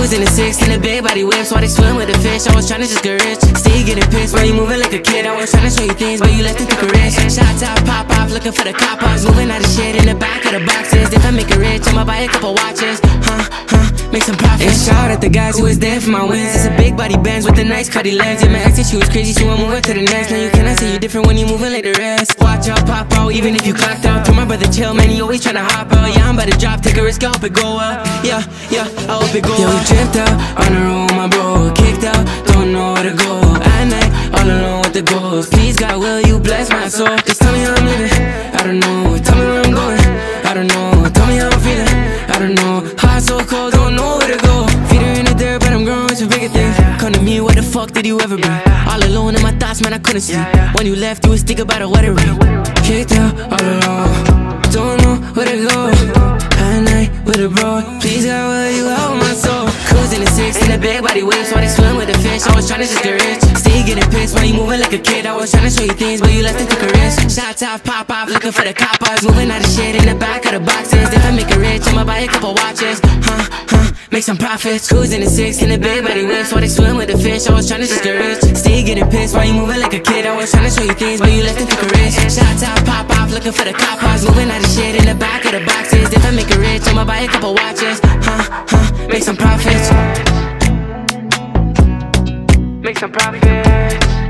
Cruising the six in the big body whips while they swim with the fish. I was tryna just get rich. Stay getting pissed while you moving like a kid. I was tryna show you things, but you left it to rich. Shot top, pop off, looking for the cop ops. Moving out of shit in the back of the boxes. If I make it rich, I'ma buy a couple watches. Make some profit. And shout at the guys who was there for my wins. It's a big body Benz with a nice cutty lens. Yeah, my ex said she was crazy, she went moving to the next. Now you cannot say you different when you moving like the rest. Watch out, pop out, even if you clocked out. Told my brother chill, man, he always tryna hop out. Yeah, I'm about to drop, take a risk, I hope it go up. Yeah, I hope it go up. Yeah, we tripped out, on the road, my bro, kicked out, don't know where to go. At night, all alone with the ghost. Please God, will you bless my soul? Just tell me how I'm living, I don't know. Tell me where I'm going, I don't know. Tell me how I'm feeling, I don't know. Heart so cold, don't know where to go. Feet are in the dirt, but I'm growing to bigger things. Come to me, where the fuck did you ever be? All alone in my thoughts, man, I couldn't sleep. When you left, you was thinking about a wedding ring. Kicked out, all alone, don't know where to go. At night, with a bro, please God, will you help my soul? Cruising the six in the big body waves while they swim with the fish. I was tryna just get rich. Stay getting pissed while you moving like a kid. I was tryna show you things, but you left it to a risk. Shot top, pop off, looking for the cop ops. Moving out of shit in the back of the boxes. If I make it rich, I'ma buy a couple watches. Make some profits. Cruising the six in the big body waves while they swim with the fish. I was tryna just get rich. Stay getting pissed while you moving like a kid. I was tryna show you things, but you left it to a risk. Shot top, pop off, looking for the cop ops. Moving out of shit in the back of the boxes. If I make it rich, I'ma buy a couple watches. Make some profits. Make some profits.